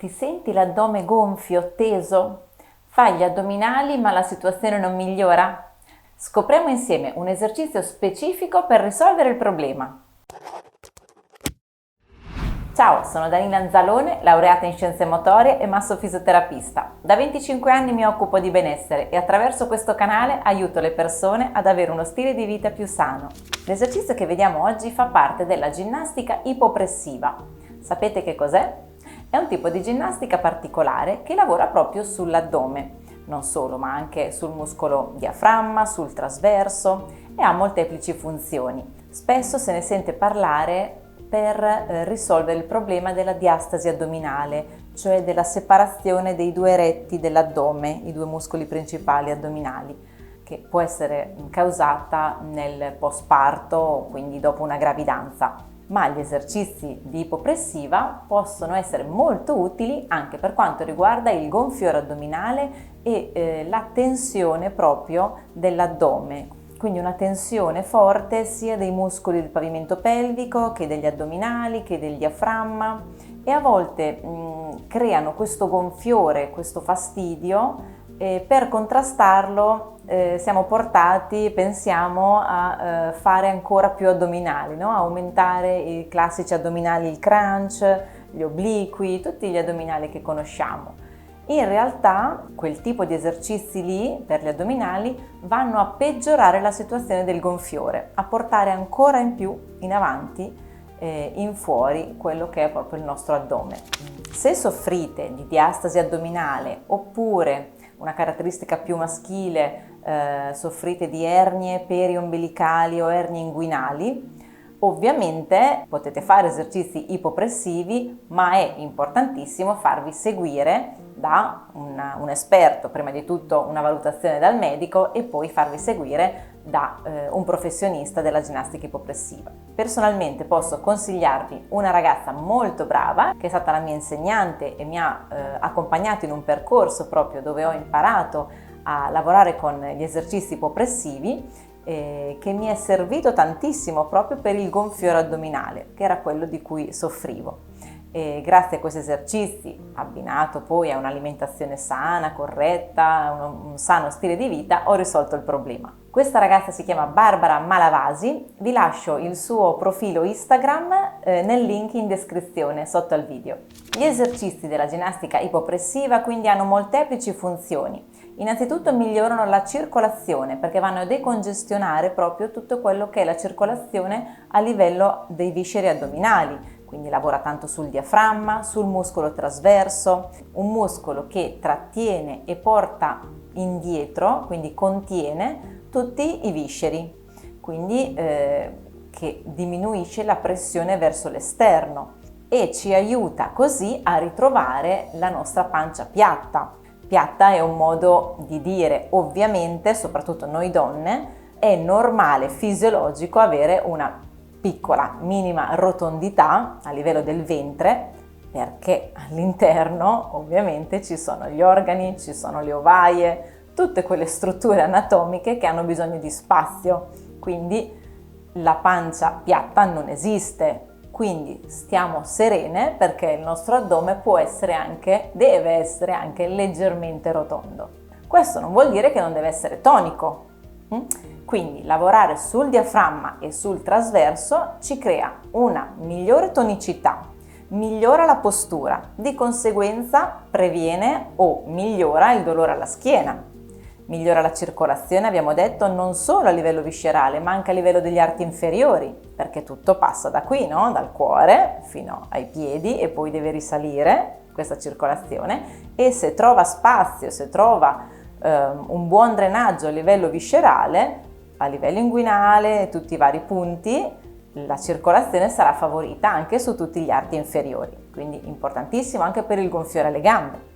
Ti senti l'addome gonfio, teso? Fai gli addominali ma la situazione non migliora? Scopriamo insieme un esercizio specifico per risolvere il problema. Ciao, sono Danila Anzalone, laureata in scienze motorie e massofisioterapista. Da 25 anni mi occupo di benessere e attraverso questo canale aiuto le persone ad avere uno stile di vita più sano. L'esercizio che vediamo oggi fa parte della ginnastica ipopressiva. Sapete che cos'è? È un tipo di ginnastica particolare che lavora proprio sull'addome, non solo, ma anche sul muscolo diaframma, sul trasverso e ha molteplici funzioni. Spesso se ne sente parlare per risolvere il problema della diastasi addominale, cioè della separazione dei due retti dell'addome, i due muscoli principali addominali, che può essere causata nel postparto, quindi dopo una gravidanza. Ma gli esercizi di ipopressiva possono essere molto utili anche per quanto riguarda il gonfiore addominale e la tensione proprio dell'addome. Quindi una tensione forte sia dei muscoli del pavimento pelvico che degli addominali che del diaframma, e a volte creano questo gonfiore, questo fastidio, e per contrastarlo siamo portati, pensiamo, a fare ancora più addominali, no? Aumentare i classici addominali, il crunch, gli obliqui, tutti gli addominali che conosciamo. In realtà quel tipo di esercizi lì per gli addominali vanno a peggiorare la situazione del gonfiore, a portare ancora in più in avanti, in fuori, quello che è proprio il nostro addome. Se soffrite di diastasi addominale oppure una caratteristica più maschile, soffrite di ernie periombelicali o ernie inguinali, ovviamente potete fare esercizi ipopressivi, ma è importantissimo farvi seguire da un esperto, prima di tutto una valutazione dal medico e poi farvi seguire da un professionista della ginnastica ipopressiva. Personalmente posso consigliarvi una ragazza molto brava che è stata la mia insegnante e mi ha accompagnato in un percorso proprio dove ho imparato a lavorare con gli esercizi ipopressivi, che mi è servito tantissimo proprio per il gonfiore addominale, che era quello di cui soffrivo. E grazie a questi esercizi, abbinato poi a un'alimentazione sana, corretta, un sano stile di vita, ho risolto il problema. Questa ragazza si chiama Barbara Malavasi, vi lascio il suo profilo Instagram nel link in descrizione sotto al video. Gli esercizi della ginnastica ipopressiva quindi hanno molteplici funzioni. Innanzitutto migliorano la circolazione perché vanno a decongestionare proprio tutto quello che è la circolazione a livello dei visceri addominali. Quindi lavora tanto sul diaframma, sul muscolo trasverso, un muscolo che trattiene e porta indietro, quindi contiene tutti i visceri, quindi che diminuisce la pressione verso l'esterno e ci aiuta così a ritrovare la nostra pancia piatta. Piatta è un modo di dire, ovviamente, soprattutto noi donne, è normale, fisiologico avere una piccola, minima rotondità a livello del ventre, perché all'interno ovviamente ci sono gli organi, ci sono le ovaie, tutte quelle strutture anatomiche che hanno bisogno di spazio, quindi la pancia piatta non esiste. Quindi stiamo serene perché il nostro addome deve essere anche leggermente rotondo. Questo non vuol dire che non deve essere tonico. Quindi lavorare sul diaframma e sul trasverso ci crea una migliore tonicità, migliora la postura, di conseguenza previene o migliora il dolore alla schiena. Migliora la circolazione, abbiamo detto, non solo a livello viscerale, ma anche a livello degli arti inferiori, perché tutto passa da qui, no? Dal cuore fino ai piedi e poi deve risalire questa circolazione, e se trova spazio, se trova un buon drenaggio a livello viscerale, a livello inguinale, tutti i vari punti, la circolazione sarà favorita anche su tutti gli arti inferiori, quindi importantissimo anche per il gonfiore alle gambe.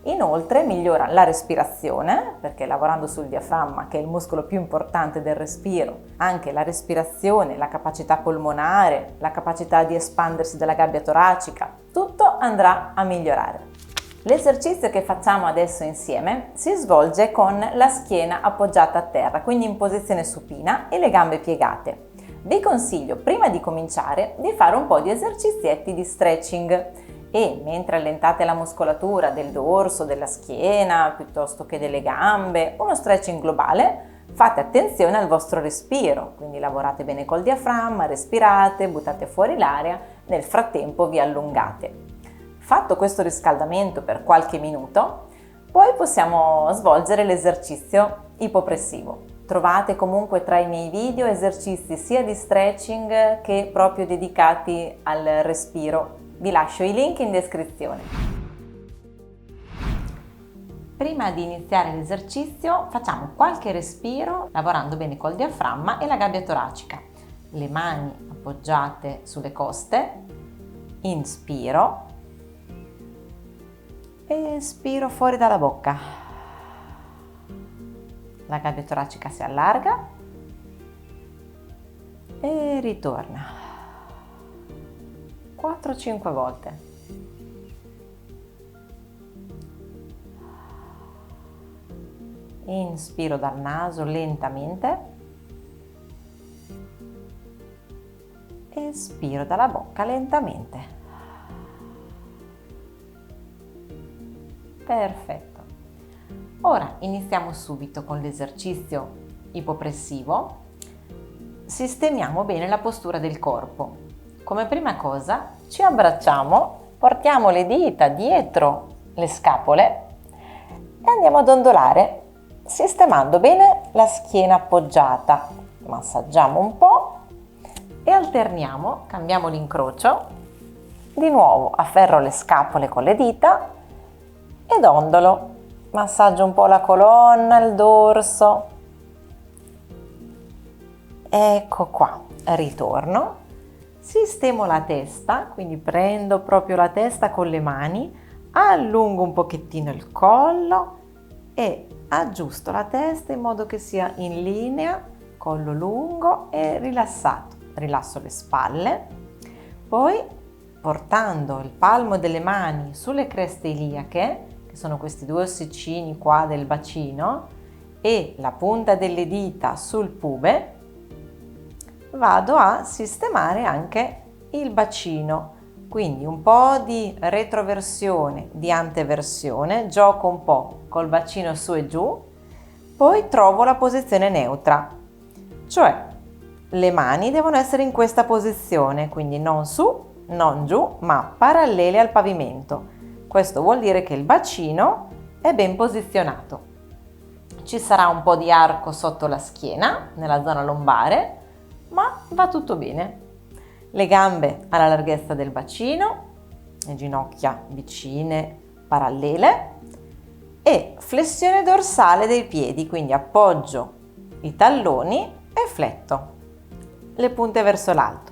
Inoltre migliora la respirazione, perché lavorando sul diaframma, che è il muscolo più importante del respiro, anche la respirazione, la capacità polmonare, la capacità di espandersi della gabbia toracica, tutto andrà a migliorare. L'esercizio che facciamo adesso insieme si svolge con la schiena appoggiata a terra, quindi in posizione supina e le gambe piegate. Vi consiglio prima di cominciare di fare un po' di esercizietti di stretching E mentre allentate la muscolatura del dorso, della schiena, piuttosto che delle gambe, uno stretching globale, fate attenzione al vostro respiro, quindi lavorate bene col diaframma, respirate, buttate fuori l'aria, nel frattempo vi allungate. Fatto questo riscaldamento per qualche minuto, poi possiamo svolgere l'esercizio ipopressivo. Trovate comunque tra i miei video esercizi sia di stretching che proprio dedicati al respiro. Vi lascio i link in descrizione. Prima di iniziare l'esercizio facciamo qualche respiro lavorando bene col diaframma e la gabbia toracica. Le mani appoggiate sulle coste, inspiro, espiro fuori dalla bocca. La gabbia toracica si allarga e ritorna 4-5 volte. Inspiro dal naso lentamente, espiro dalla bocca lentamente. Perfetto. Ora iniziamo subito con l'esercizio ipopressivo. Sistemiamo bene la postura del corpo. Come prima cosa ci abbracciamo, portiamo le dita dietro le scapole e andiamo ad ondolare, sistemando bene la schiena appoggiata. Massaggiamo un po' e alterniamo, cambiamo l'incrocio. Di nuovo afferro le scapole con le dita ed ondolo. Massaggio un po' la colonna, il dorso. Ecco qua, ritorno. Sistemo la testa, quindi prendo proprio la testa con le mani, allungo un pochettino il collo e aggiusto la testa in modo che sia in linea, collo lungo e rilassato. Rilasso le spalle, poi portando il palmo delle mani sulle creste iliache, che sono questi due ossicini qua del bacino, e la punta delle dita sul pube, vado a sistemare anche il bacino. Quindi un po' di retroversione, di anteversione, gioco un po' col bacino su e giù, poi trovo la posizione neutra, cioè le mani devono essere in questa posizione, quindi non su, non giù, ma parallele al pavimento. Questo vuol dire che il bacino è ben posizionato. Ci sarà un po' di arco sotto la schiena, nella zona lombare, ma va tutto bene. Le gambe alla larghezza del bacino, le ginocchia vicine, parallele, e flessione dorsale dei piedi, quindi appoggio i talloni e fletto le punte verso l'alto.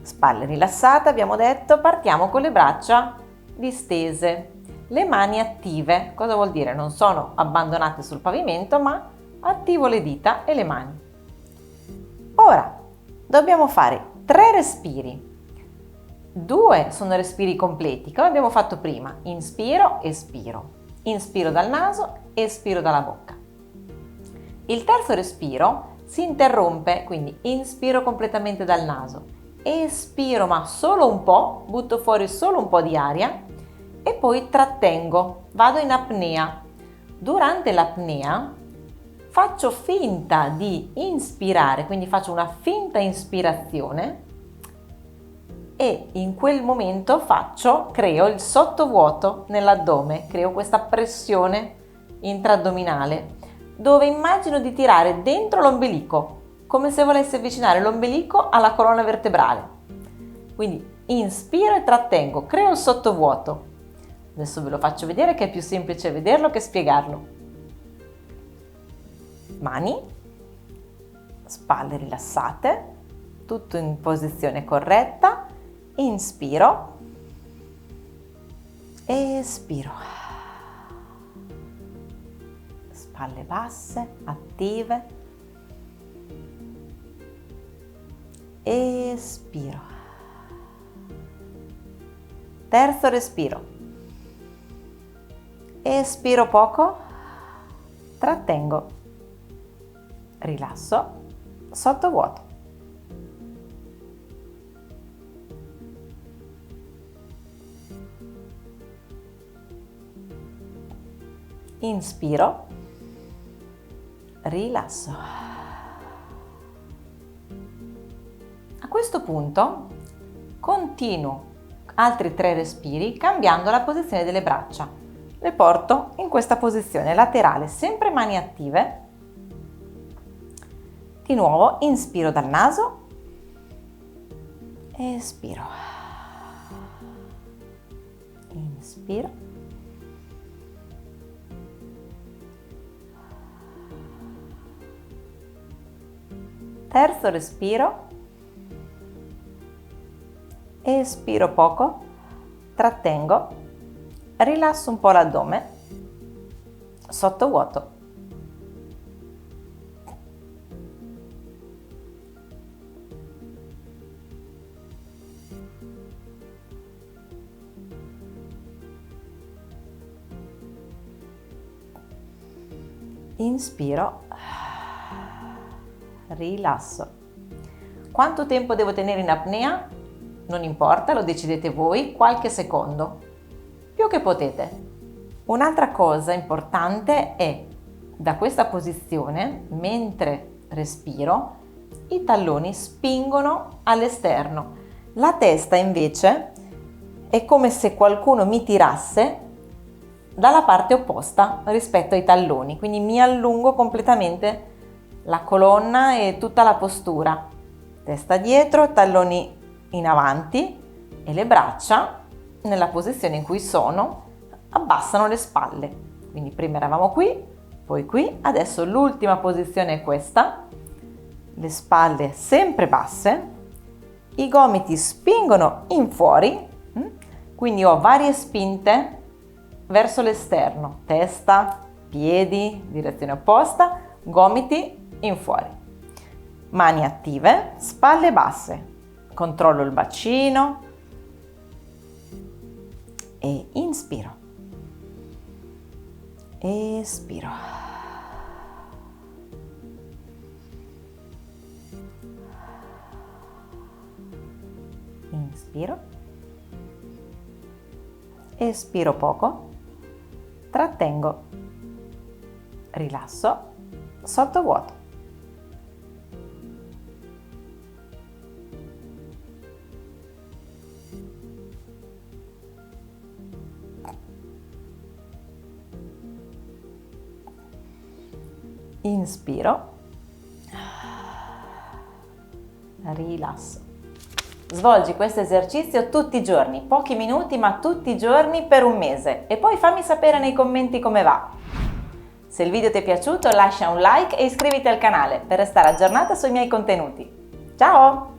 Spalle rilassate, abbiamo detto, partiamo con le braccia distese, le mani attive. Cosa vuol dire? Non sono abbandonate sul pavimento, ma attivo le dita e le mani. Ora dobbiamo fare 3 respiri. 2 sono respiri completi, come abbiamo fatto prima. Inspiro, espiro. Inspiro dal naso, espiro dalla bocca. Il terzo respiro si interrompe, quindi inspiro completamente dal naso, espiro ma solo un po', butto fuori solo un po' di aria e poi trattengo, vado in apnea. Durante l'apnea faccio finta di inspirare, quindi faccio una finta ispirazione e in quel momento creo il sottovuoto nell'addome, creo questa pressione intraaddominale dove immagino di tirare dentro l'ombelico, come se volessi avvicinare l'ombelico alla colonna vertebrale. Quindi inspiro e trattengo, creo il sottovuoto. Adesso ve lo faccio vedere che è più semplice vederlo che spiegarlo. Mani, spalle rilassate, tutto in posizione corretta. Inspiro, espiro. Spalle basse, attive. Espiro. Terzo respiro. Espiro poco, trattengo, rilasso, sottovuoto. inspiro, rilasso. A questo punto continuo altri 3 respiri cambiando la posizione delle braccia. Le porto in questa posizione laterale, sempre mani attive. Di nuovo inspiro dal naso, espiro, inspiro, terzo respiro, espiro poco, trattengo, rilasso un po' l'addome, sottovuoto. Inspiro, rilasso. Quanto tempo devo tenere in apnea? Non importa, lo decidete voi, qualche secondo, più che potete. Un'altra cosa importante è, da questa posizione, mentre respiro, i talloni spingono all'esterno. La testa invece è come se qualcuno mi tirasse dalla parte opposta rispetto ai talloni, quindi mi allungo completamente la colonna e tutta la postura. Testa dietro, talloni in avanti e le braccia, nella posizione in cui sono, abbassano le spalle. Quindi prima eravamo qui, poi qui, adesso l'ultima posizione è questa, le spalle sempre basse, i gomiti spingono in fuori, quindi ho varie spinte verso l'esterno, testa, piedi, direzione opposta, gomiti in fuori. Mani attive, spalle basse, controllo il bacino e inspiro, espiro, inspiro, espiro poco, trattengo, rilasso, sottovuoto. Inspiro, rilasso. Svolgi questo esercizio tutti i giorni, pochi minuti ma tutti i giorni per un mese e poi fammi sapere nei commenti come va. Se il video ti è piaciuto lascia un like e iscriviti al canale per restare aggiornata sui miei contenuti. Ciao!